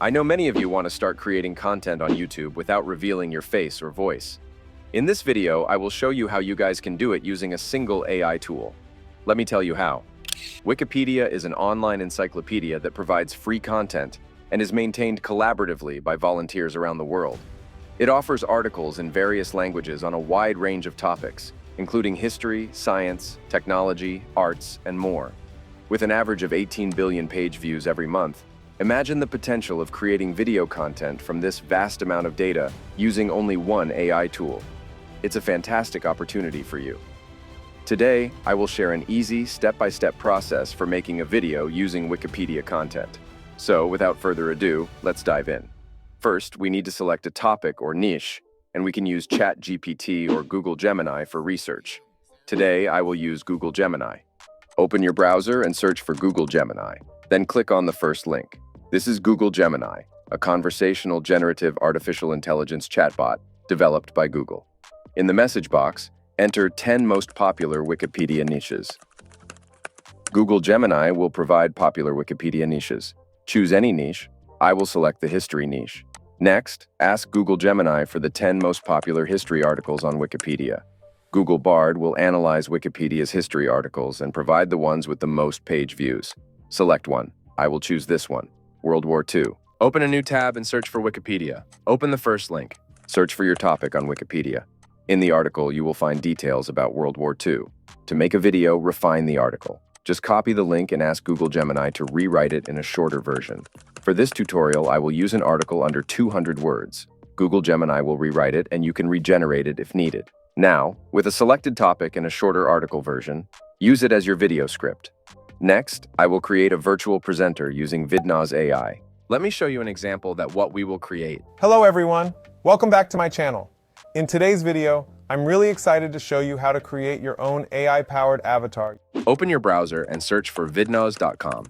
I know many of you want to start creating content on YouTube without revealing your face or voice. In this video, I will show you how you guys can do it using a single AI tool. Let me tell you how. Wikipedia is an online encyclopedia that provides free content and is maintained collaboratively by volunteers around the world. It offers articles in various languages on a wide range of topics, including history, science, technology, arts, and more. With an average of 18 billion page views every month, imagine the potential of creating video content from this vast amount of data using only one AI tool. It's a fantastic opportunity for you. Today, I will share an easy, step-by-step process for making a video using Wikipedia content. So, without further ado, let's dive in. First, we need to select a topic or niche, and we can use ChatGPT or Google Gemini for research. Today, I will use Google Gemini. Open your browser and search for Google Gemini. Then click on the first link. This is Google Gemini, a conversational generative artificial intelligence chatbot developed by Google. In the message box, enter 10 most popular Wikipedia niches. Google Gemini will provide popular Wikipedia niches. Choose any niche. I will select the history niche. Next, ask Google Gemini for the 10 most popular history articles on Wikipedia. Google Bard will analyze Wikipedia's history articles and provide the ones with the most page views. Select one. I will choose this one, World War II. Open a new tab and search for Wikipedia. Open the first link. Search for your topic on Wikipedia. In the article, you will find details about World War II. To make a video, refine the article. Just copy the link and ask Google Gemini to rewrite it in a shorter version. For this tutorial, I will use an article under 200 words. Google Gemini will rewrite it, and you can regenerate it if needed. Now, with a selected topic and a shorter article version, use it as your video script. Next, I will create a virtual presenter using Vidnoz AI. Let me show you an example that what we will create. Hello everyone, welcome back to my channel. In today's video, I'm really excited to show you how to create your own AI-powered avatar. Open your browser and search for vidnoz.com.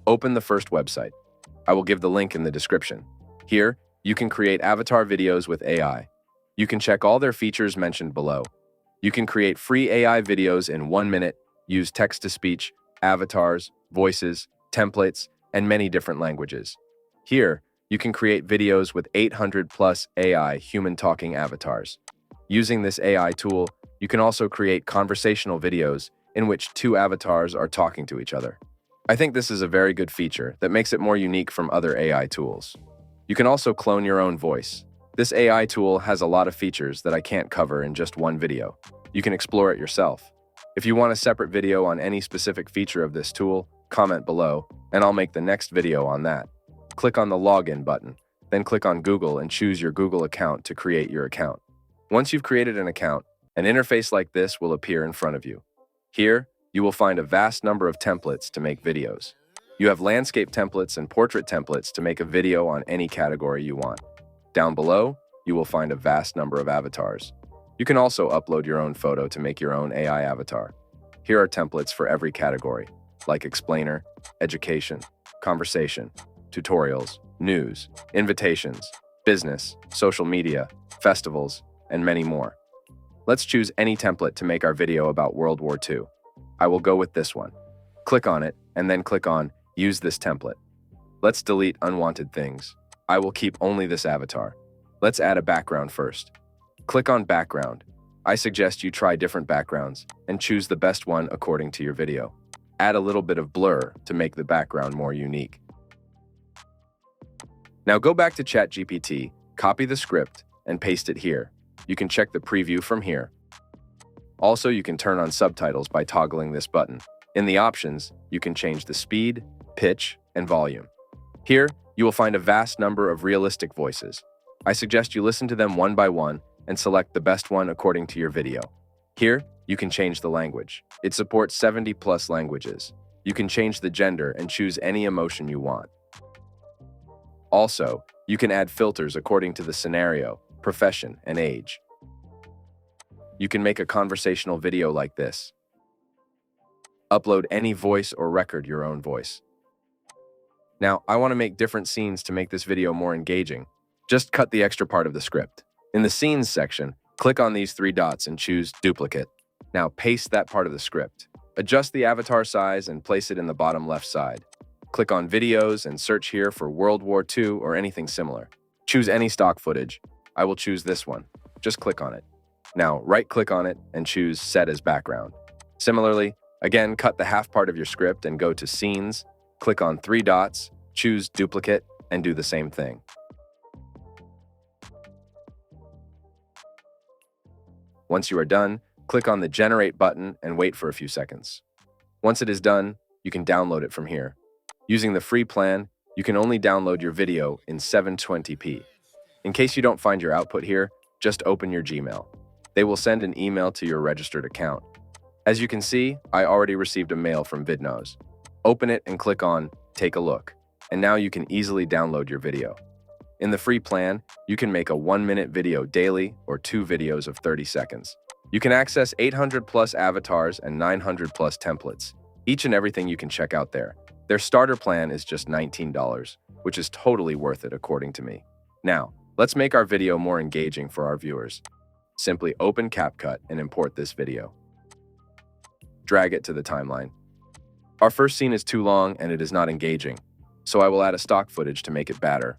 Open the first website. I will give the link in the description. Here, you can create avatar videos with AI. You can check all their features mentioned below. You can create free AI videos in 1 minute, use text-to-speech, avatars, voices, templates, and many different languages. Here, you can create videos with 800 plus AI human talking avatars. Using this AI tool, you can also create conversational videos in which two avatars are talking to each other. I think this is a very good feature that makes it more unique from other AI tools. You can also clone your own voice. This AI tool has a lot of features that I can't cover in just one video. You can explore it yourself. If you want a separate video on any specific feature of this tool, comment below, and I'll make the next video on that. Click on the Login button, then click on Google and choose your Google account to create your account. Once you've created an account, an interface like this will appear in front of you. Here, you will find a vast number of templates to make videos. You have landscape templates and portrait templates to make a video on any category you want. Down below, you will find a vast number of avatars. You can also upload your own photo to make your own AI avatar. Here are templates for every category, like explainer, education, conversation, tutorials, news, invitations, business, social media, festivals, and many more. Let's choose any template to make our video about World War II. I will go with this one. Click on it, and then click on Use this template. Let's delete unwanted things. I will keep only this avatar. Let's add a background first. Click on Background. I suggest you try different backgrounds and choose the best one according to your video. Add a little bit of blur to make the background more unique. Now go back to ChatGPT, copy the script, and paste it here. You can check the preview from here. Also, you can turn on subtitles by toggling this button. In the options, you can change the speed, pitch, and volume. Here, you will find a vast number of realistic voices. I suggest you listen to them one by one and select the best one according to your video. Here, you can change the language. It supports 70 plus languages. You can change the gender and choose any emotion you want. Also, you can add filters according to the scenario, profession, and age. You can make a conversational video like this. Upload any voice or record your own voice. Now, I want to make different scenes to make this video more engaging. Just cut the extra part of the script. In the Scenes section, click on these 3 dots and choose Duplicate. Now paste that part of the script. Adjust the avatar size and place it in the bottom left side. Click on Videos and search here for World War II or anything similar. Choose any stock footage. I will choose this one. Just click on it. Now, right-click on it and choose Set as Background. Similarly, again, cut the half part of your script and go to Scenes, click on 3 dots, choose Duplicate, and do the same thing. Once you are done, click on the Generate button and wait for a few seconds. Once it is done, you can download it from here. Using the free plan, you can only download your video in 720p. In case you don't find your output here, just open your Gmail. They will send an email to your registered account. As you can see, I already received a mail from Vidnose. Open it and click on Take a Look, and now you can easily download your video. In the free plan, you can make a 1-minute video daily or 2 videos of 30 seconds. You can access 800 plus avatars and 900 plus templates. Each and everything you can check out there. Their starter plan is just $19, which is totally worth it according to me. Now, let's make our video more engaging for our viewers. Simply open CapCut and import this video. Drag it to the timeline. Our first scene is too long and it is not engaging, so I will add a stock footage to make it better.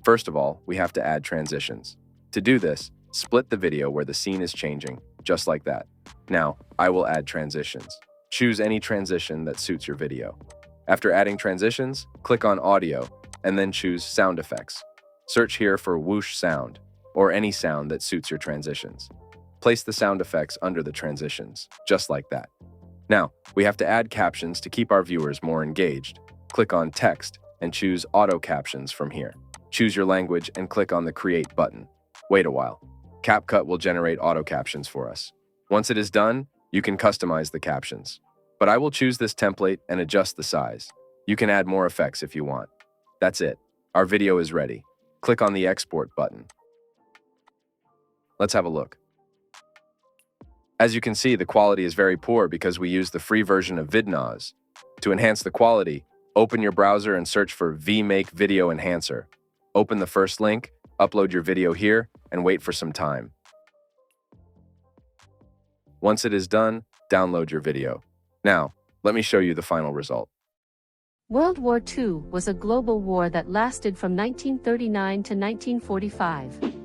First of all, we have to add transitions. To do this, split the video where the scene is changing, just like that. Now, I will add transitions. Choose any transition that suits your video. After adding transitions, click on Audio, and then choose Sound Effects. Search here for whoosh sound, or any sound that suits your transitions. Place the sound effects under the transitions, just like that. Now, we have to add captions to keep our viewers more engaged. Click on Text and choose Auto Captions from here. Choose your language and click on the Create button. Wait a while. CapCut will generate auto captions for us. Once it is done, you can customize the captions. But I will choose this template and adjust the size. You can add more effects if you want. That's it. Our video is ready. Click on the Export button. Let's have a look. As you can see, the quality is very poor because we use the free version of Vidnose. To enhance the quality, open your browser and search for vMake Video Enhancer. Open the first link, upload your video here, and wait for some time. Once it is done, download your video. Now, let me show you the final result. World War II was a global war that lasted from 1939 to 1945.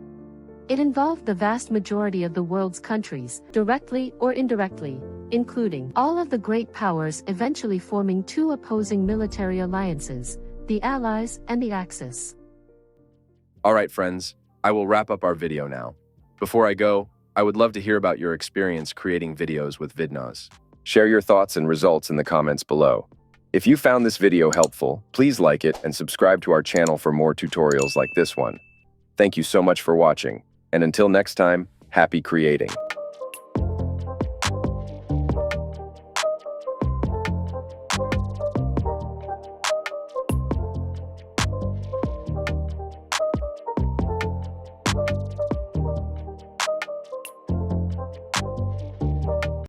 It involved the vast majority of the world's countries, directly or indirectly, including all of the great powers, eventually forming 2 opposing military alliances, the Allies and the Axis. Alright friends, I will wrap up our video now. Before I go, I would love to hear about your experience creating videos with Vidnose. Share your thoughts and results in the comments below. If you found this video helpful, please like it and subscribe to our channel for more tutorials like this one. Thank you so much for watching, and until next time, happy creating.